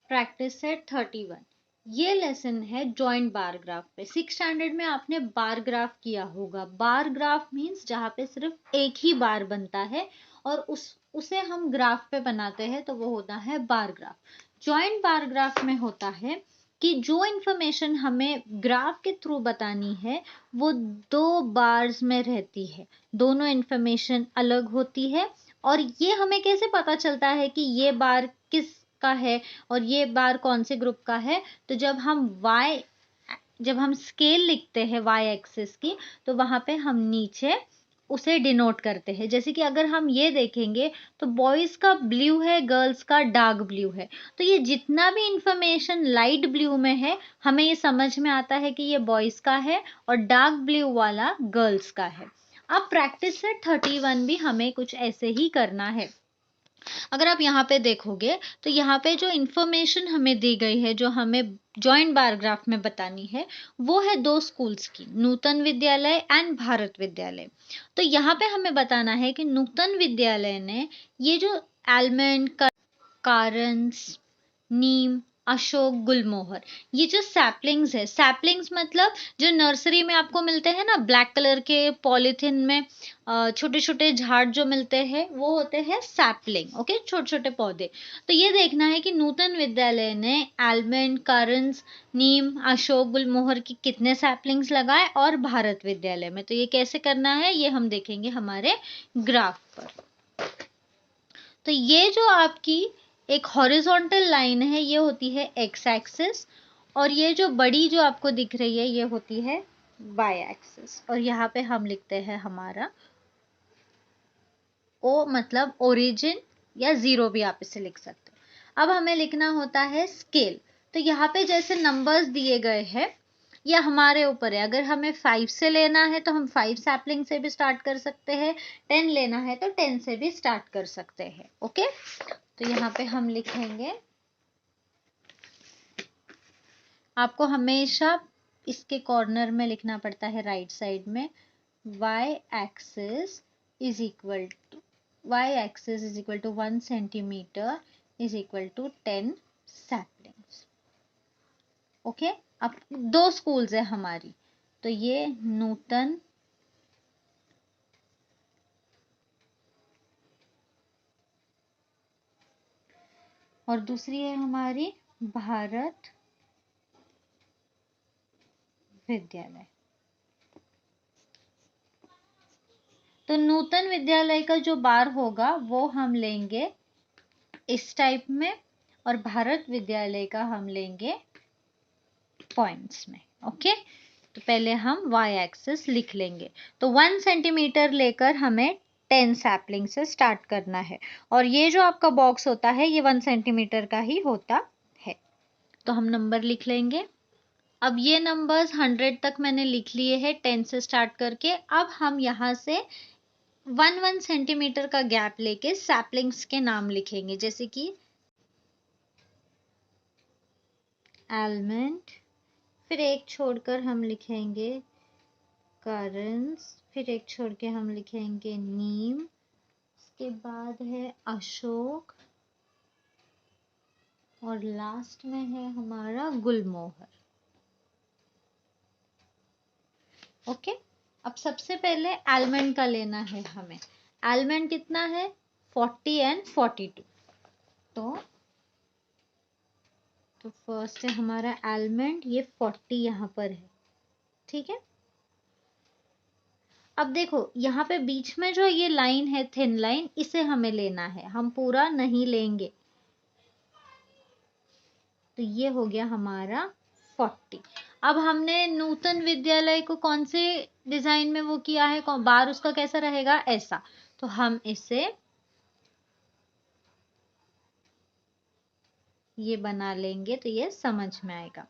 Practice set 31। ये lesson है joint bar graph पे। 6 स्टैंडर्ड में आपने बार ग्राफ किया होगा। बार ग्राफ मीन्स जहाँ पे सिर्फ एक ही बार बनता है और उसे हम ग्राफ पे बनाते हैं तो वो होता है bar graph. Joint bar graph में होता है कि जो इंफॉर्मेशन हमें ग्राफ के थ्रू बतानी है वो दो बार्स में रहती है, दोनों इंफॉर्मेशन अलग होती है। और ये हमें कैसे पता चलता है कि ये बार किस का है और ये बार कौन से ग्रुप का है? तो जब हम स्केल लिखते हैं y एक्सिस की, तो वहां पे हम नीचे उसे डिनोट करते हैं। जैसे कि अगर हम ये देखेंगे तो बॉयज का ब्लू है, गर्ल्स का डार्क ब्लू है। तो ये जितना भी इंफॉर्मेशन लाइट ब्लू में है हमें ये समझ में आता है कि ये बॉयज का है और डार्क ब्लू वाला गर्ल्स का है। अब प्रैक्टिस सेट 31 भी हमें कुछ ऐसे ही करना है। अगर आप यहाँ पे देखोगे तो यहाँ पे जो इंफॉर्मेशन हमें दी गई है, जो हमें जॉइंट बार ग्राफ में बतानी है, वो है दो स्कूल्स की, नूतन विद्यालय एंड भारत विद्यालय। तो यहाँ पे हमें बताना है कि नूतन विद्यालय ने ये जो आलमंड, कारंस, नीम, अशोक, गुलमोहर, ये जो सैपलिंग्स है, सैपलिंग्स मतलब जो नर्सरी में आपको मिलते हैं ना ब्लैक कलर के पॉलीथिन में, छोटे छोटे झाड़ जो मिलते हैं वो होते हैं सैपलिंग। ओके, छोटे छोटे पौधे। तो ये देखना है कि नूतन विद्यालय ने आलमंड, करंस, नीम, अशोक, गुलमोहर की कितने सैपलिंग्स लगाए और भारत विद्यालय में। तो ये कैसे करना है ये हम देखेंगे हमारे ग्राफ पर। तो ये जो आपकी एक हॉरिजॉन्टल लाइन है ये होती है एक्स एक्सिस, और ये जो बड़ी जो आपको दिख रही है ये होती है वाई एक्सिस। और यहाँ पे हम लिखते हैं हमारा ओ, मतलब ओरिजिन, या जीरो भी आप इसे लिख सकते हो। अब हमें लिखना होता है स्केल। तो यहाँ पे जैसे नंबर्स दिए गए हैं ये हमारे ऊपर है। अगर हमें 5 से लेना है तो हम 5 सैपलिंग से भी स्टार्ट कर सकते हैं, 10 लेना है तो 10 से भी स्टार्ट कर सकते हैं। ओके, तो यहाँ पे हम लिखेंगे, आपको हमेशा इसके कॉर्नर में लिखना पड़ता है राइट साइड में, y axis is equal to y 1 centimetre is equal to 10 saplings. Okay, अब दो स्कूल्स है हमारी, तो ये नूतन और दूसरी है हमारी भारत विद्यालय। तो नूतन विद्यालय का जो बार होगा वो हम लेंगे इस टाइप में, और भारत विद्यालय का हम लेंगे पॉइंट्स में। ओके, तो पहले हम y एक्सिस लिख लेंगे। तो 1 सेंटीमीटर लेकर हमें 10 सैपलिंग से स्टार्ट करना है, और ये जो आपका बॉक्स होता है ये 1 सेंटीमीटर का ही होता है। तो हम नंबर लिख लेंगे। अब ये नंबर्स 100 तक मैंने लिख लिए हैं 10 से स्टार्ट करके। अब हम यहाँ से 1 सेंटीमीटर का गैप लेके सैपलिंग्स के नाम लिखेंगे, जैसे कि आलमंड, फिर एक छोड़कर हम लिखेंगे करंस, फिर एक छोड़ के हम लिखेंगे नीम, उसके बाद है अशोक, और लास्ट में है हमारा गुलमोहर। ओके, अब सबसे पहले आलमंड का लेना है हमें। आलमंड कितना है? 40 एंड 42। तो फर्स्ट है हमारा आलमंड, ये 40 यहाँ पर है। ठीक है, अब देखो यहाँ पे बीच में जो ये लाइन है थिन लाइन, इसे हमें लेना है, हम पूरा नहीं लेंगे। तो ये हो गया हमारा 40। अब हमने नूतन विद्यालय को कौन से डिजाइन में वो किया है, बार उसका कैसा रहेगा, ऐसा। तो हम इसे ये बना लेंगे तो ये समझ में आएगा।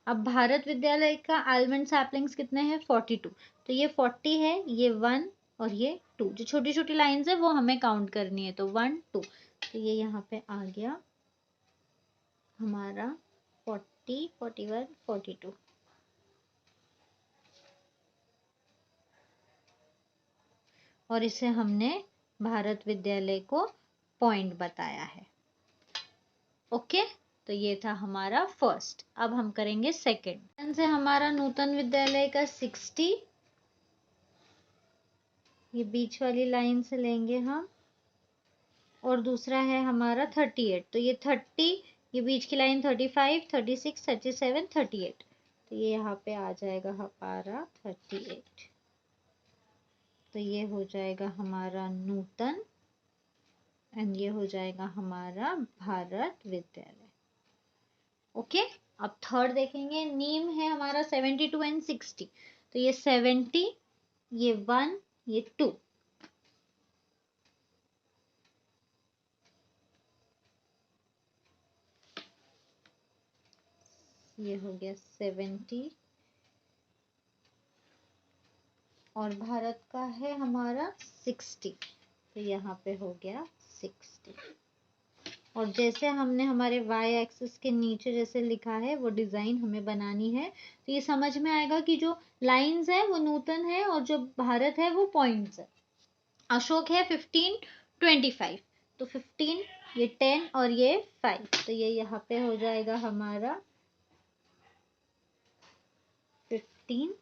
अब भारत विद्यालय का आलमंड सैपलिंग्स कितने हैं? 42। तो ये 40 है, ये 1 और ये 2, जो छोटी छोटी लाइंस है वो हमें काउंट करनी है। तो 1 2, तो ये यहाँ पे आ गया हमारा 40 41 42। और इसे हमने भारत विद्यालय को पॉइंट बताया है। ओके, तो ये था हमारा फर्स्ट। अब हम करेंगे सेकंड से हमारा नूतन विद्यालय का 60, ये बीच वाली लाइन से लेंगे हम, और दूसरा है हमारा 38, तो ये 30, ये बीच की लाइन 35, 36, 37, 38, तो ये यहाँ पे आ जाएगा हमारा 38। तो ये हो जाएगा हमारा नूतन एंड ये हो जाएगा हमारा भारत विद्यालय। ओके, अब थर्ड देखेंगे। नीम है हमारा 72 एंड 60, तो ये 70, ये 1, ये 2, ये हो गया 70, और भारत का है हमारा 60, तो यहाँ पे हो गया 60। और जैसे हमने हमारे y एक्सिस के नीचे जैसे लिखा है वो डिज़ाइन हमें बनानी है, तो ये समझ में आएगा कि जो लाइंस है वो नूतन है और जो भारत है वो पॉइंट्स है। अशोक है 15, 25, तो 15, ये 10 और ये 5, तो ये यहाँ पे हो जाएगा हमारा 15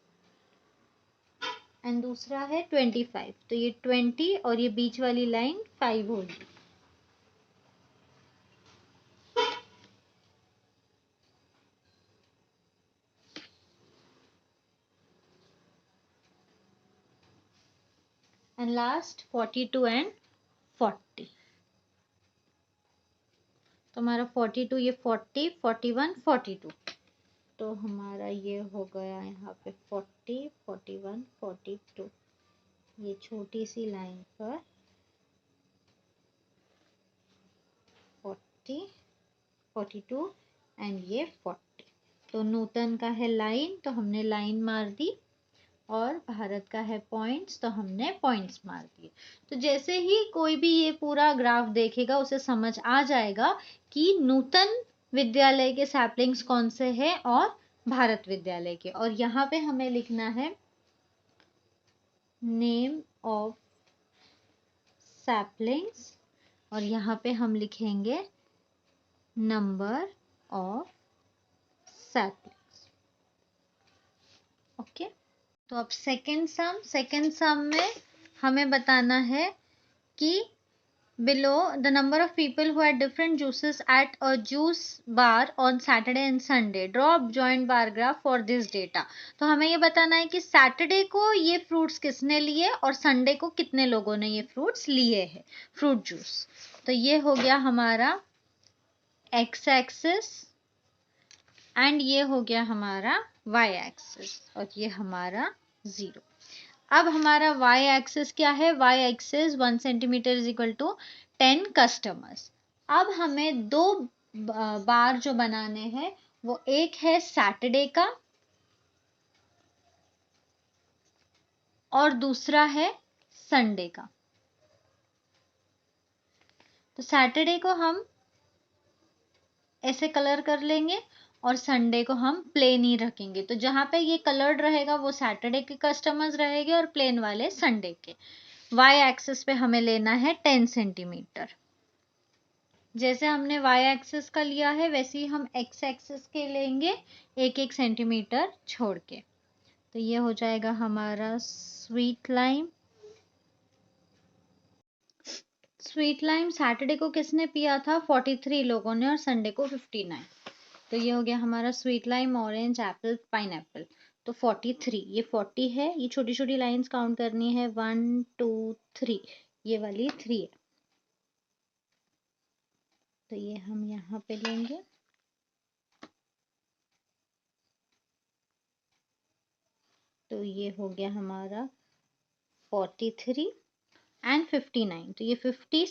एंड दूसरा है 25, तो ये 20 और ये बीच वाली लाइन 5 होगी। एंड लास्ट 42 एंड 40, तो हमारा 42, ये 40, 41, 42, तो हमारा ये हो गया यहाँ पे 40, 41, 42, ये छोटी सी लाइन पर 40, 42 एंड ये 40, तो नूतन का है लाइन तो हमने लाइन मार दी, और भारत का है पॉइंट्स तो हमने पॉइंट्स मार दिए। तो जैसे ही कोई भी ये पूरा ग्राफ देखेगा उसे समझ आ जाएगा कि नूतन विद्यालय के सैपलिंग्स कौन से हैं और भारत विद्यालय के। और यहाँ पे हमें लिखना है नेम ऑफ सैपलिंग्स, और यहाँ पे हम लिखेंगे नंबर ऑफ सैपलिंग्स। ओके, तो अब सेकेंड सम में हमें बताना है कि below the number of people who had different juices at a juice bar on Saturday and Sunday, draw joint bar graph for this data। तो हमें ये बताना है कि सैटरडे को ये फ्रूट्स किसने लिए और संडे को कितने लोगों ने ये फ्रूट्स लिए हैं, फ्रूट जूस। तो ये हो गया हमारा एक्स एक्सिस एंड ये हो गया हमारा वाई एक्सिस, और ये हमारा 0। अब हमारा y एक्सिस क्या है, y axis 1 centimetre is equal to 10 customers. अब हमें दो बार जो बनाने हैं वो एक है सैटरडे का और दूसरा है संडे का। तो सैटरडे को हम ऐसे कलर कर लेंगे और संडे को हम प्लेन ही रखेंगे। तो जहाँ पे ये कलर्ड रहेगा वो सैटरडे के कस्टमर्स रहेंगे और प्लेन वाले संडे के। y एक्सिस पे हमें लेना है 10 सेंटीमीटर। जैसे हमने y एक्सिस का लिया है वैसे ही हम x एक्सिस के लेंगे 1-1 सेंटीमीटर छोड़ के। तो ये हो जाएगा हमारा sweet lime. Sweet lime Saturday को किसने पिया था, 43 लोगों ने, और संडे को 59। तो ये हो गया हमारा sweet lime, orange, Apple, pineapple. तो 43, ये 40 है, ये छोटी छोटी लाइंस काउंट करनी है, 1 2 3, ये वाली 3 है। तो ये हम यहाँ पे लेंगे। तो ये हो गया हमारा 43 एंड 59। तो ये 50,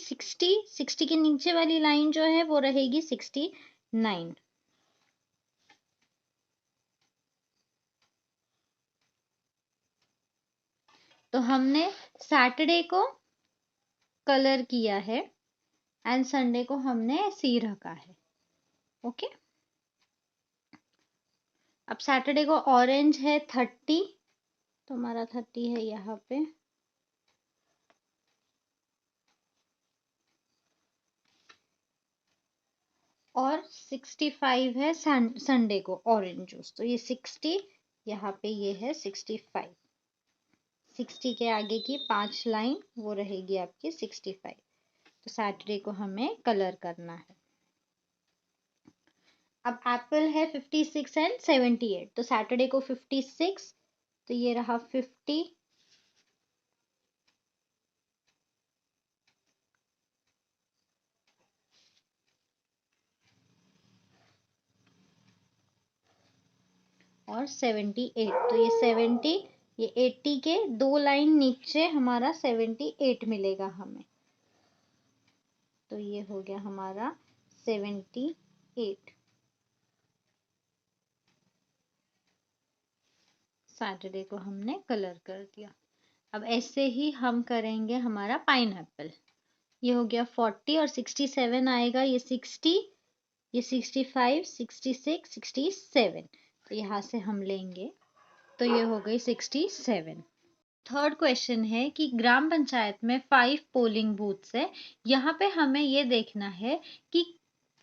60 के नीचे वाली लाइन जो है वो रहेगी 69। तो हमने सैटरडे को कलर किया है एंड संडे को हमने सी रखा है। ओके, अब सैटरडे को ऑरेंज है 30, तो हमारा 30 है यहाँ पे। और 65 है संडे को ऑरेंज जूस। तो ये 60, यहाँ पे ये है 65। 60 के आगे की 5 लाइन वो रहेगी आपकी 65। तो सैटरडे को हमें कलर करना है। अब एप्पल है 56 एंड 78, तो सैटरडे को 56, तो ये रहा 50, और 78, तो ये 70, ये 80 के 2 लाइन नीचे हमारा 78 मिलेगा हमें। तो ये हो गया हमारा 78। सैटरडे को हमने कलर कर दिया। अब ऐसे ही हम करेंगे हमारा पाइनएप्पल। ये हो गया 40 और 67 आएगा, ये 60, ये 65, 66, 67। तो यहाँ से हम लेंगे, तो ये हो गई 67। थर्ड क्वेश्चन है कि ग्राम पंचायत में 5 पोलिंग बूथ्स है। यहाँ पे हमें ये देखना है कि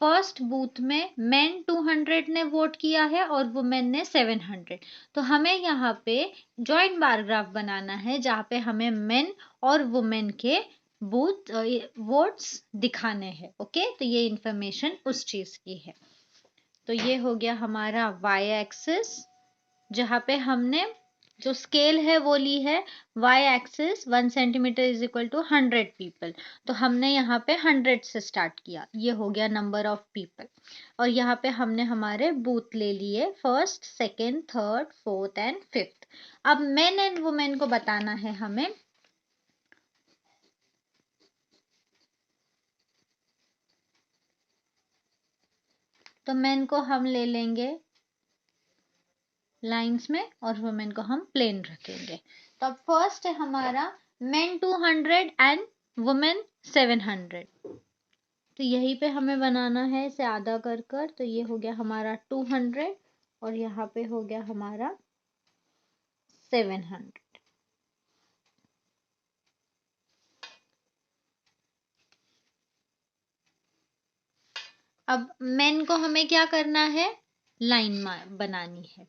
फर्स्ट बूथ में मेन 200 ने वोट किया है और वुमेन ने 700। तो हमें यहाँ पे जॉइंट बार ग्राफ बनाना है जहाँ पे हमें मेन और वुमेन के बूथ वोट्स दिखाने हैं। ओके, तो ये इंफॉर्मेशन उस चीज की है। तो ये हो गया हमारा वाई एक्सिस, जहाँ पे हमने जो स्केल है वो ली है Y axis 1 centimetre is equal to 100 people. तो हमने यहाँ पे 100 से स्टार्ट किया, ये हो गया नंबर ऑफ पीपल। और यहाँ पे हमने हमारे बूथ ले लिए first, second, third, fourth and fifth. अब मेन एंड वुमेन को बताना है हमें। तो मेन को हम ले लेंगे लाइंस में और वुमेन को हम प्लेन रखेंगे। तो अब फर्स्ट है हमारा मेन 200 एंड वुमेन 700। तो यहीं पे हमें बनाना है इसे आधा कर कर। तो ये हो गया हमारा 200 और यहाँ पे हो गया हमारा 700। अब मेन को हमें क्या करना है, लाइन बनानी है।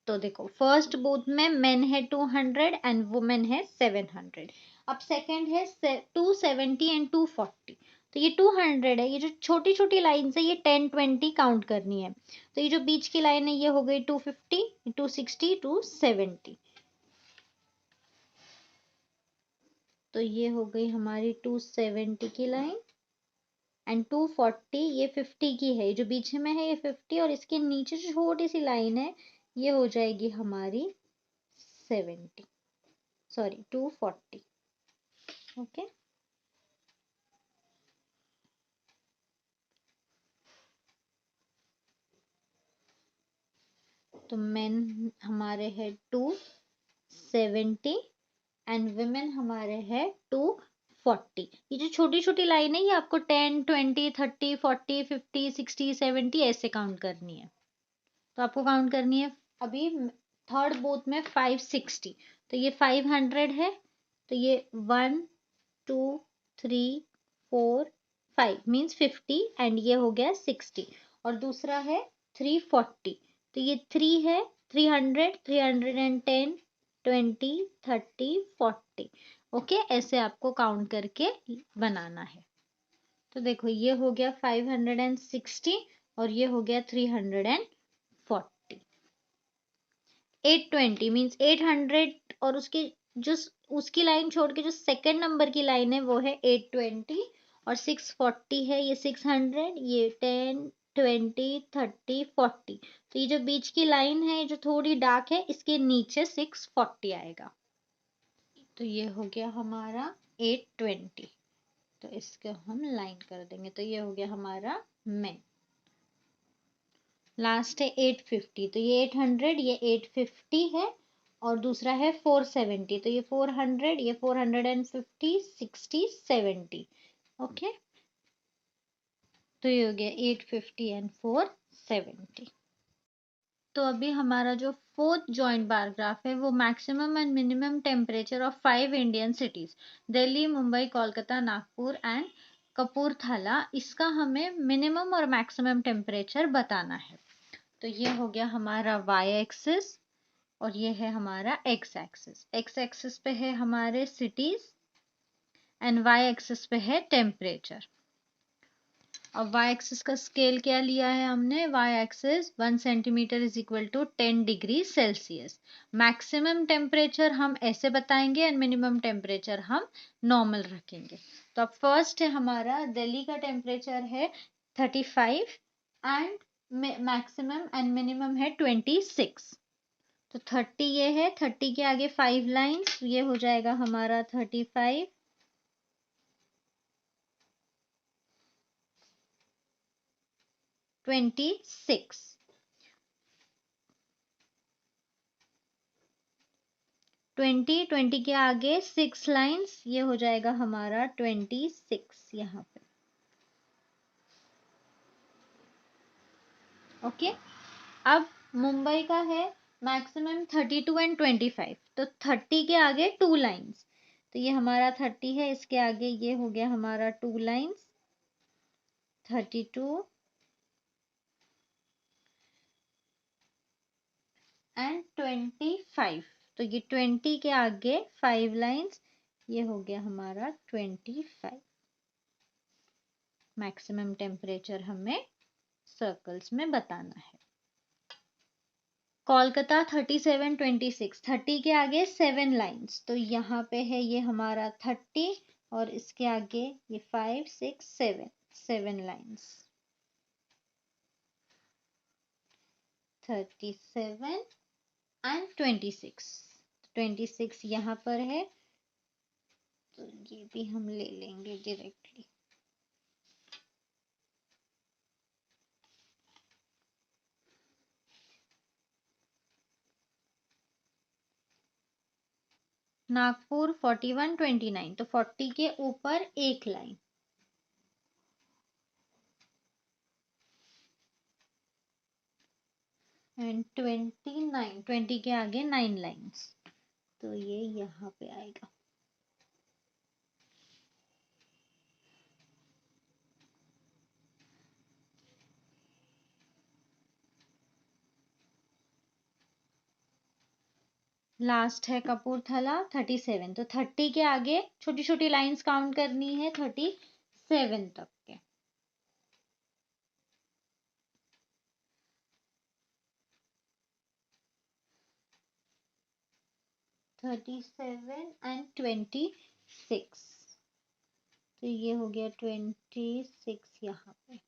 तो देखो फर्स्ट बूथ में मेन है 200 एंड वुमेन है 700। अब सेकंड है 270 एंड 240। तो ये 200 है, ये जो छोटी छोटी लाइन है ये 10 20 काउंट करनी है। तो ये जो बीच की लाइन है ये हो गई 250, 260, 270। तो ये हो गई हमारी 270 की लाइन एंड 240 ये 50 की है, जो बीच में है ये 50 और इसके नीचे जो छोटी सी लाइन है ये हो जाएगी हमारी 70, सॉरी 240। ओके, तो मेन हमारे है 270 एंड वुमेन हमारे है 240। ये जो छोटी छोटी लाइन है ये आपको 10 20 30 40 50 60 70 ऐसे काउंट करनी है। तो आपको काउंट करनी है। अभी थर्ड बूथ में 560, तो ये 500 है। तो ये 1 2 3 4 5 मीन्स 50 एंड ये हो गया 60। और दूसरा है 340, तो ये 3 है, 300 310 20 30 40। ओके, ऐसे आपको काउंट करके बनाना है। तो देखो ये हो गया 560 और ये हो गया 340। 820 मीन्स 800 और उसके जो उसकी लाइन छोड़ के जो सेकंड नंबर की लाइन है वो है 820 और 640 है, ये 600, ये 10 20 30 40। तो ये जो बीच की लाइन है जो थोड़ी डार्क है इसके नीचे 640 आएगा। तो ये हो गया हमारा 820। तो इसको हम लाइन कर देंगे। तो ये हो गया हमारा मेन। लास्ट है 850, तो ये 800 ये 850 है और दूसरा है 470, तो ये 400 ये 450 60 70। ओके, तो ये हो गया 850 एंड 470। तो अभी हमारा जो फोर्थ जॉइंट बार ग्राफ है वो maximum and minimum temperature of 5 Indian cities Delhi, Mumbai, Kolkata, Nagpur and Kapurthala, इसका हमें मिनिमम और मैक्सिमम टेम्परेचर बताना है। तो ये हो गया हमारा वाई एक्सिस और ये है हमारा एक्स एक्सिस। एक्स एक्सिस पे है हमारे सिटीज एंड वाई एक्सिस पे है टेम्परेचर। अब वाई एक्सिस का स्केल क्या लिया है हमने? Y axis 1 centimetre is equal to 10 degree Celsius. Maximum temperature हम ऐसे बताएंगे एंड मिनिमम टेम्परेचर हम नॉर्मल रखेंगे। तो अब फर्स्ट है हमारा दिल्ली का टेम्परेचर है 35 एंड मैक्सिमम एंड मिनिमम है 26। तो 30 ये है, 30 के आगे 5 लाइन्स, ये हो जाएगा हमारा 35, 26। 20 के आगे 6 लाइन्स, ये हो जाएगा हमारा 26 यहाँ पे। ओके, अब मुंबई का है मैक्सिमम 32 एंड 25। तो 30 के आगे 2 लाइन्स, तो ये हमारा 30 है, इसके आगे ये हो गया हमारा 2 लाइन्स, 32 एंड 25। तो ये 20 के आगे 5 लाइन्स, ये हो गया हमारा 25। मैक्सिमम टेम्परेचर हमें सर्कल्स में बताना है। कोलकाता 37, 26, 30 के आगे 7 लाइन्स, तो यहाँ पे है ये हमारा 30 और इसके आगे ये 5, 6, 7 लाइन्स, 37 एंड 26। 26 यहाँ पर है, तो ये भी हम ले लेंगे डायरेक्टली। नागपुर 41, 29, तो 40 के ऊपर एक लाइन, एंड 29, 20 के आगे 9 लाइन्स, तो ये यहाँ पे आएगा। लास्ट है कपूरथला 37, तो 30 के आगे छोटी छोटी लाइंस काउंट करनी है 37 तक के। थर्टी सेवन एंड 26, तो ये हो गया 26 यहाँ पे।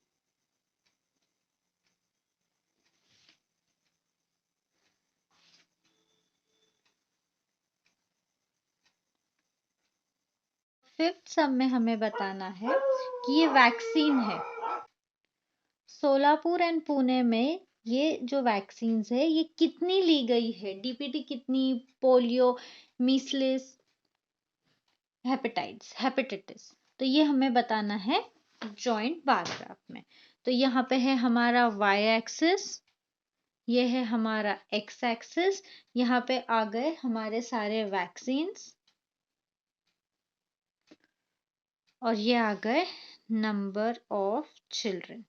फिफ्थ सम में हमें बताना है कि ये वैक्सीन है। सोलापुर एंड पुणे में ये जो वैक्सीन है ये कितनी ली गई है, डीपीटी कितनी, पोलियो, मीसलिस, हेपेटाइटिस, तो ये हमें बताना है जॉइंट बार ग्राफ में। तो यहाँ पे है हमारा वाई एक्सिस, ये है हमारा एक्स एक्सिस, यहाँ पे आ गए हमारे सारे वैक्सीन्स और ये आ गए number of children.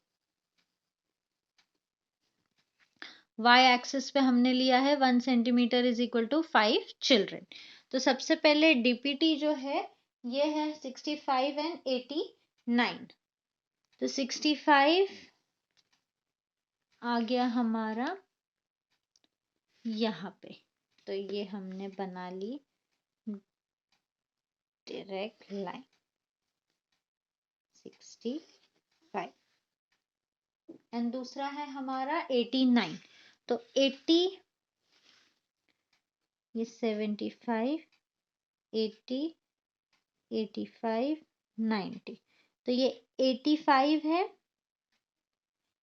Y axis पे हमने लिया है 1 centimetre is equal to 5 children. तो सबसे पहले डीपीटी जो है ये है 65 एंड 89, तो 65 आ गया हमारा यहाँ पे, तो ये हमने बना ली डायरेक्ट लाइन 65 एंड दूसरा है हमारा 89, तो 80, ये 75, 80, 85, 90, तो ये 85 है।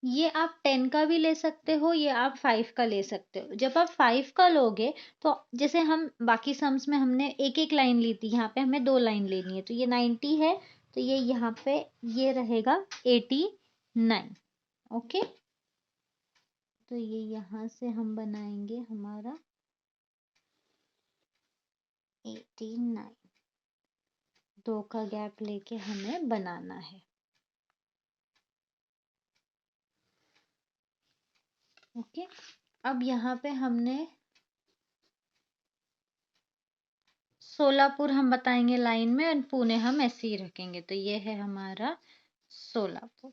ये आप 10 का भी ले सकते हो, ये आप 5 का ले सकते हो। जब आप 5 का लोगे तो जैसे हम बाकी सम्स में हमने एक एक लाइन ली थी, यहाँ पे हमें 2 लाइन लेनी है, तो ये 90 है, तो ये यहाँ पे ये रहेगा 89। ओके, तो ये यहाँ से हम बनाएंगे हमारा 89, 2 का गैप लेके हमें बनाना है। ओके, अब यहाँ पे हमने सोलापुर हम बताएंगे लाइन में और पुणे हम ऐसे ही रखेंगे। तो ये है हमारा सोलापुर।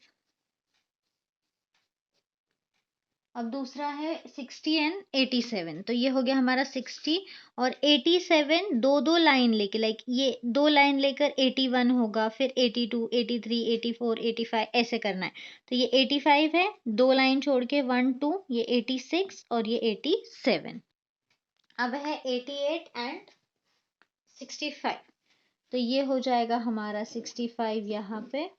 अब दूसरा है 60 एंड 87। तो ये हो गया हमारा 60 और 87, दो दो लाइन लेके, लाइक ये दो लाइन लेकर 81 होगा, फिर 82, 83, 84, 85 ऐसे करना है। तो ये 85 है, दो लाइन छोड़ के 1 2, ये 86 और ये 87। अब है 88 एंड 65। तो ये हो जाएगा हमारा 65 यहाँ पे,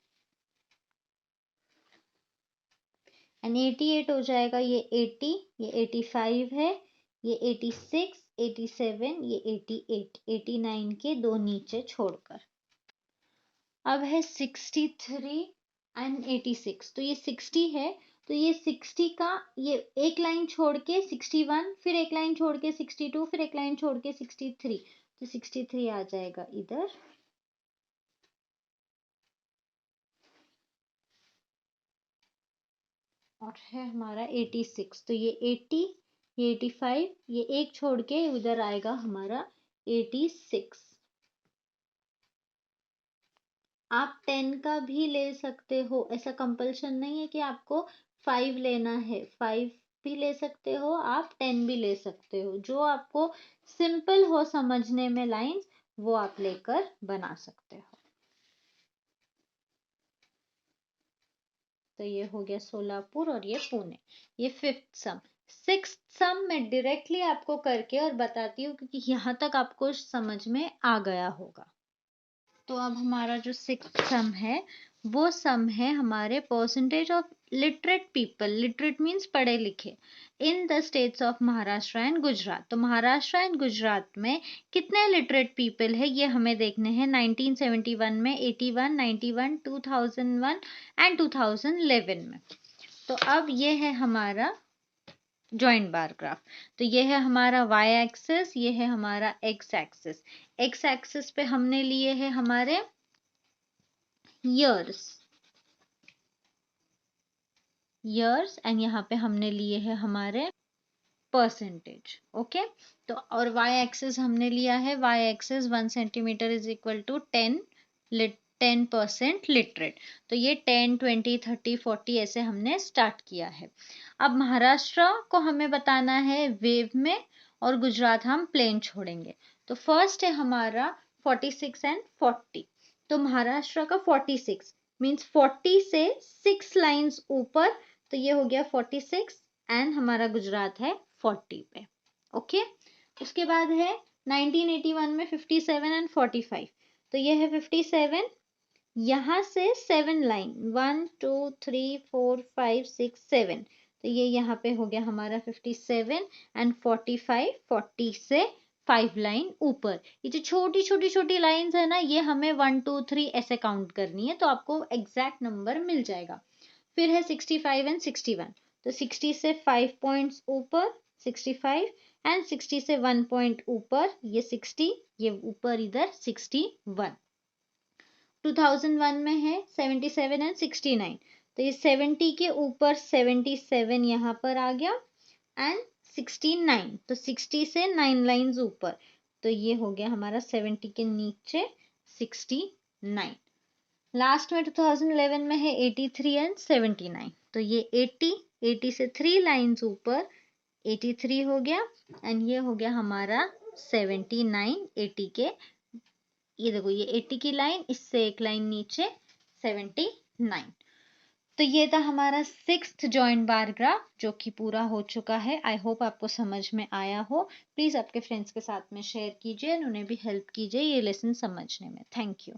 एंड 88 हो जाएगा ये 80, ये 85 है, ये 86, 87, ये 88, 89 के दो नीचे छोड़कर। अब है 63 एंड 86। तो ये 60 है, तो ये 60 का ये एक लाइन छोड़ के 61, फिर एक लाइन छोड़ के 62, फिर एक लाइन छोड़ के 63। तो 63 आ जाएगा इधर, और है हमारा 86। तो ये 80, ये 85, ये एक छोड़ के उधर आएगा हमारा 86। आप 10 का भी ले सकते हो, ऐसा कंपल्शन नहीं है कि आपको 5 लेना है। 5 भी ले सकते हो आप, 10 भी ले सकते हो, जो आपको सिंपल हो समझने में लाइंस, वो आप लेकर बना सकते हो। तो ये हो गया सोलापुर और ये पुणे। ये 5th सम। 6th सम मैं डायरेक्टली आपको करके और बताती हूँ, क्योंकि यहाँ तक आपको समझ में आ गया होगा। तो अब हमारा जो 6th सम है, वो सम है हमारे percentage of literate people. Literate means पढ़े लिखे, in the states of Maharashtra and Gujarat. तो महाराष्ट्र एंड गुजरात में कितने लिटरेट पीपल है ये हमें देखने हैं। 1971 में, 81, 91, 2001 एंड 2011 में। तो अब ये है हमारा जॉइंट बार ग्राफ। तो ये है हमारा वाई एक्सिस, ये है हमारा एक्स एक्सिस। एक्स एक्सिस पे हमने लिए हैं हमारे ईयर्स, ईयर्स, एंड यहाँ पे हमने लिए हैं हमारे परसेंटेज। ओके, तो और वाई एक्सिस हमने लिया है, Y axis 1 centimetre is equal to 10% literate. तो ये 10, 20, 30, 40 ऐसे हमने स्टार्ट किया है। अब महाराष्ट्र को हमें बताना है वेव में, और गुजरात हम प्लेन छोड़ेंगे। तो फर्स्ट है हमारा 46 एंड 40। तो महाराष्ट्र का 46 मीन्स 40 से 6 लाइन्स ऊपर, तो ये हो गया 46, एंड हमारा गुजरात है 40 पे। ओके, उसके बाद है 1981 में 57 एंड 45। तो ये है 57, यहाँ से 7 लाइन, 1 2 3 4 5 6 7। तो ये यहाँ पे हो गया हमारा 57 एंड 45, 40 से 5 लाइन ऊपर। ये जो छोटी छोटी छोटी लाइंस है ना, ये हमें 1 2 3 ऐसे काउंट करनी है, तो आपको एग्जैक्ट नंबर मिल जाएगा। फिर है 65 एंड 61। तो 60 से 5 पॉइंट्स ऊपर 65, एंड 60 से 1 पॉइंट ऊपर ये 60, ये ऊपर इधर 61। 2001 में है 77 एंड 69। तो ये 70 के ऊपर 77 यहाँ पर आ गया, एंड 69, तो 60 से 9 लाइंस ऊपर। तो ये हो गया हमारा 70 के नीचे 69। लास्ट में 2011 में है 83 एंड 79। तो ये 80 से 3 लाइंस ऊपर 83 हो गया, एंड ये हो गया हमारा 79। 80 के, ये देखो ये 80 की लाइन, इससे एक लाइन नीचे 79। तो ये था हमारा 6th जॉइंट बार ग्राफ, जो कि पूरा हो चुका है। आई होप आपको समझ में आया हो। प्लीज आपके फ्रेंड्स के साथ में शेयर कीजिए, उन्हें भी हेल्प कीजिए ये लेसन समझने में। Thank you.